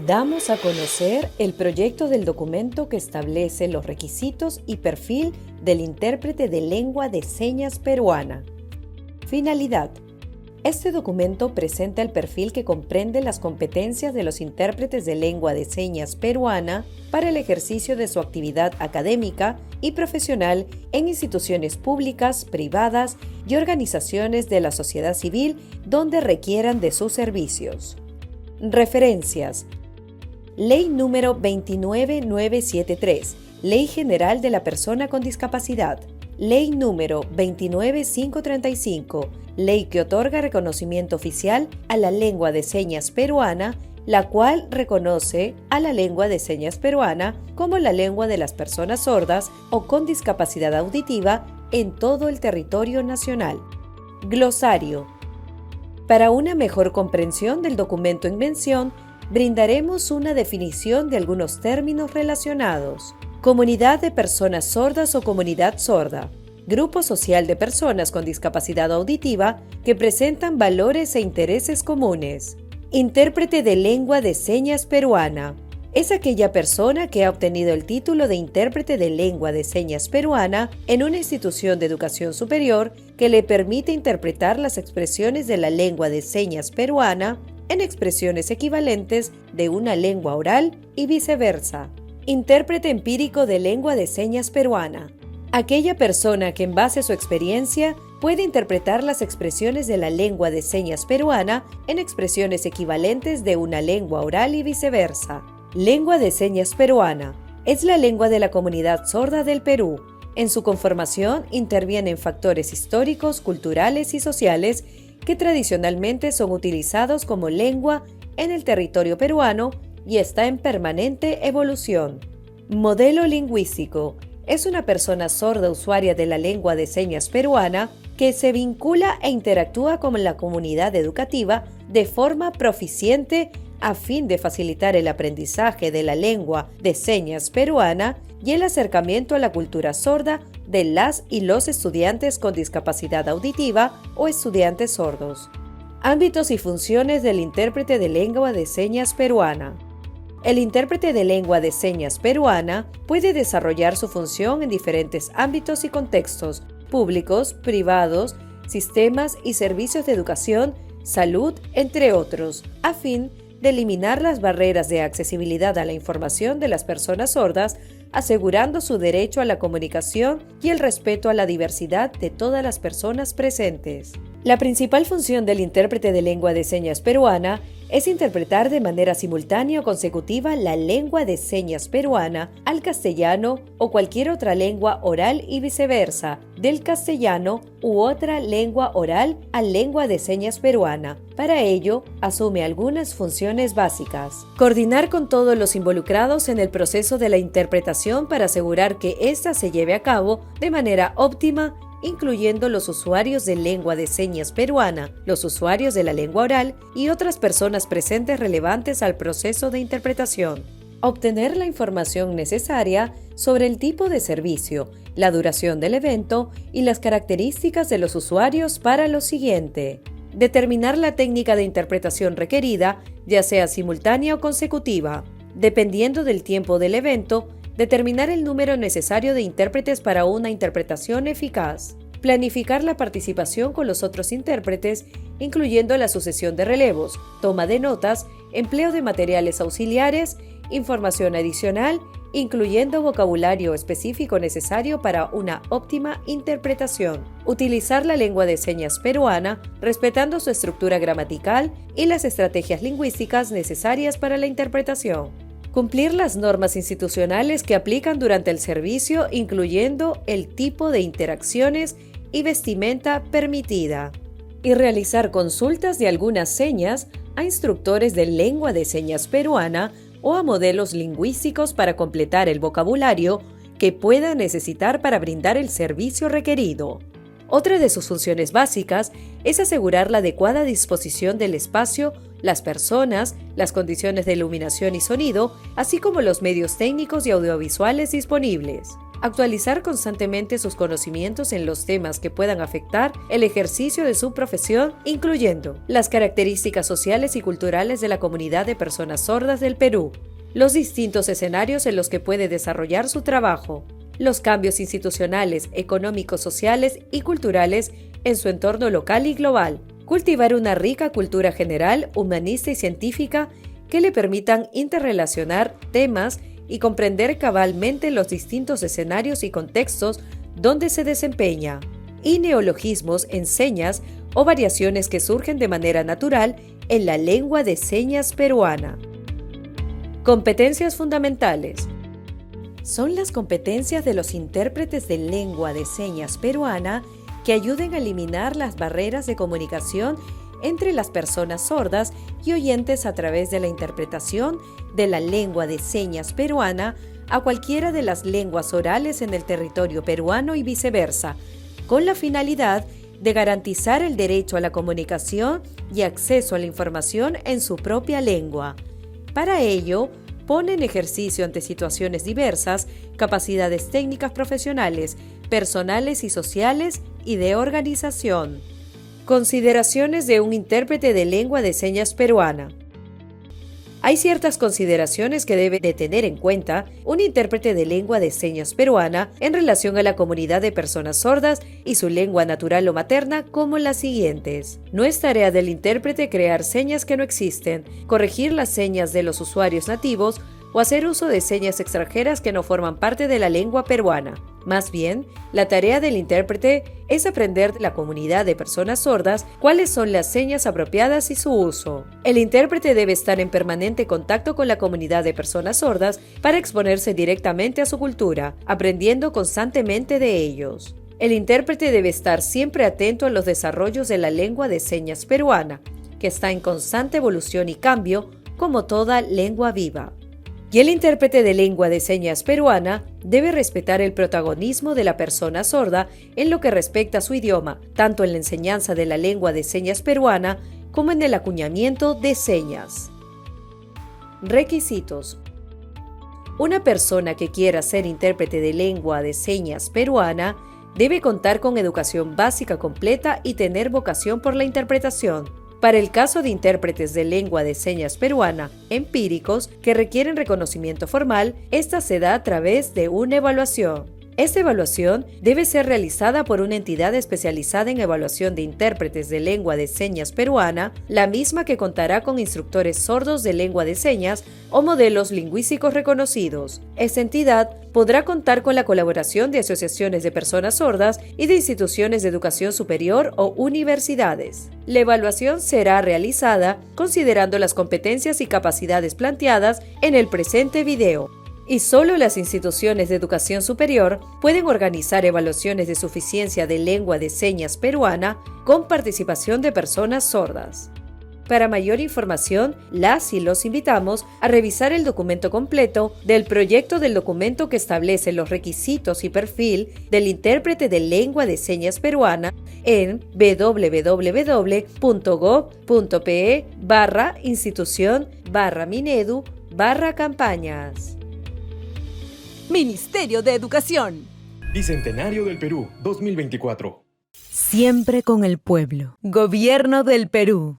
Damos a conocer el proyecto del documento que establece los requisitos y perfil del intérprete de lengua de señas peruana. Finalidad. Este documento presenta el perfil que comprende las competencias de los intérpretes de lengua de señas peruana para el ejercicio de su actividad académica y profesional en instituciones públicas, privadas y organizaciones de la sociedad civil donde requieran de sus servicios. Referencias. Ley número 29973, Ley General de la Persona con Discapacidad. Ley número 29535, Ley que otorga reconocimiento oficial a la lengua de señas peruana, la cual reconoce a la lengua de señas peruana como la lengua de las personas sordas o con discapacidad auditiva en todo el territorio nacional. Glosario. Para una mejor comprensión del documento en mención, brindaremos una definición de algunos términos relacionados. Comunidad de personas sordas o comunidad sorda. Grupo social de personas con discapacidad auditiva que presentan valores e intereses comunes. Intérprete de lengua de señas peruana. Es aquella persona que ha obtenido el título de intérprete de lengua de señas peruana en una institución de educación superior que le permite interpretar las expresiones de la lengua de señas peruana en expresiones equivalentes de una lengua oral y viceversa. Intérprete empírico de lengua de señas peruana. Aquella persona que en base a su experiencia puede interpretar las expresiones de la lengua de señas peruana en expresiones equivalentes de una lengua oral y viceversa. Lengua de señas peruana. Es la lengua de la comunidad sorda del Perú. En su conformación intervienen factores históricos, culturales y sociales que tradicionalmente son utilizados como lengua en el territorio peruano y está en permanente evolución. Modelo lingüístico. Es una persona sorda usuaria de la lengua de señas peruana que se vincula e interactúa con la comunidad educativa de forma proficiente a fin de facilitar el aprendizaje de la lengua de señas peruana y el acercamiento a la cultura sorda de las y los estudiantes con discapacidad auditiva o estudiantes sordos. Ámbitos y funciones del intérprete de lengua de señas peruana. El intérprete de lengua de señas peruana puede desarrollar su función en diferentes ámbitos y contextos, públicos, privados, sistemas y servicios de educación, salud, entre otros, a fin de eliminar las barreras de accesibilidad a la información de las personas sordas, asegurando su derecho a la comunicación y el respeto a la diversidad de todas las personas presentes. La principal función del intérprete de lengua de señas peruana es interpretar de manera simultánea o consecutiva la lengua de señas peruana al castellano o cualquier otra lengua oral y viceversa, del castellano u otra lengua oral a lengua de señas peruana. Para ello, asume algunas funciones básicas. Coordinar con todos los involucrados en el proceso de la interpretación para asegurar que ésta se lleve a cabo de manera óptima, incluyendo los usuarios de lengua de señas peruana, los usuarios de la lengua oral y otras personas presentes relevantes al proceso de interpretación. Obtener la información necesaria sobre el tipo de servicio, la duración del evento y las características de los usuarios para lo siguiente. Determinar la técnica de interpretación requerida, ya sea simultánea o consecutiva. Dependiendo del tiempo del evento, determinar el número necesario de intérpretes para una interpretación eficaz. Planificar la participación con los otros intérpretes, incluyendo la sucesión de relevos, toma de notas, empleo de materiales auxiliares, información adicional, incluyendo vocabulario específico necesario para una óptima interpretación. Utilizar la lengua de señas peruana, respetando su estructura gramatical y las estrategias lingüísticas necesarias para la interpretación. Cumplir las normas institucionales que aplican durante el servicio, incluyendo el tipo de interacciones y vestimenta permitida. Y realizar consultas de algunas señas a instructores de lengua de señas peruana o a modelos lingüísticos para completar el vocabulario que pueda necesitar para brindar el servicio requerido. Otra de sus funciones básicas es asegurar la adecuada disposición del espacio, las personas, las condiciones de iluminación y sonido, así como los medios técnicos y audiovisuales disponibles. Actualizar constantemente sus conocimientos en los temas que puedan afectar el ejercicio de su profesión, incluyendo las características sociales y culturales de la comunidad de personas sordas del Perú, los distintos escenarios en los que puede desarrollar su trabajo, los cambios institucionales, económicos, sociales y culturales en su entorno local y global, cultivar una rica cultura general, humanista y científica que le permitan interrelacionar temas y comprender cabalmente los distintos escenarios y contextos donde se desempeña, y neologismos en señas o variaciones que surgen de manera natural en la lengua de señas peruana. Competencias fundamentales. Son las competencias de los intérpretes de lengua de señas peruana que ayuden a eliminar las barreras de comunicación entre las personas sordas y oyentes a través de la interpretación de la lengua de señas peruana a cualquiera de las lenguas orales en el territorio peruano y viceversa, con la finalidad de garantizar el derecho a la comunicación y acceso a la información en su propia lengua. Para ello, pone en ejercicio ante situaciones diversas capacidades técnicas profesionales, personales y sociales y de organización. Consideraciones de un intérprete de lengua de señas peruana. Hay ciertas consideraciones que debe de tener en cuenta un intérprete de lengua de señas peruana en relación a la comunidad de personas sordas y su lengua natural o materna, como las siguientes. No es tarea del intérprete crear señas que no existen, corregir las señas de los usuarios nativos o hacer uso de señas extranjeras que no forman parte de la lengua peruana. Más bien, la tarea del intérprete es aprender de la comunidad de personas sordas cuáles son las señas apropiadas y su uso. El intérprete debe estar en permanente contacto con la comunidad de personas sordas para exponerse directamente a su cultura, aprendiendo constantemente de ellos. El intérprete debe estar siempre atento a los desarrollos de la lengua de señas peruana, que está en constante evolución y cambio, como toda lengua viva. Y el intérprete de lengua de señas peruana debe respetar el protagonismo de la persona sorda en lo que respecta a su idioma, tanto en la enseñanza de la lengua de señas peruana como en el acuñamiento de señas. Requisitos. Una persona que quiera ser intérprete de lengua de señas peruana debe contar con educación básica completa y tener vocación por la interpretación. Para el caso de intérpretes de lengua de señas peruana empíricos que requieren reconocimiento formal, esta se da a través de una evaluación. Esta evaluación debe ser realizada por una entidad especializada en evaluación de intérpretes de lengua de señas peruana, la misma que contará con instructores sordos de lengua de señas o modelos lingüísticos reconocidos. Esta entidad podrá contar con la colaboración de asociaciones de personas sordas y de instituciones de educación superior o universidades. La evaluación será realizada considerando las competencias y capacidades planteadas en el presente video. Y solo las instituciones de educación superior pueden organizar evaluaciones de suficiencia de lengua de señas peruana con participación de personas sordas. Para mayor información, las y los invitamos a revisar el documento completo del proyecto del documento que establece los requisitos y perfil del intérprete de lengua de señas peruana en www.go.pe/institución/minedu/campañas. Ministerio de Educación. Bicentenario del Perú, 2024. Siempre con el pueblo. Gobierno del Perú.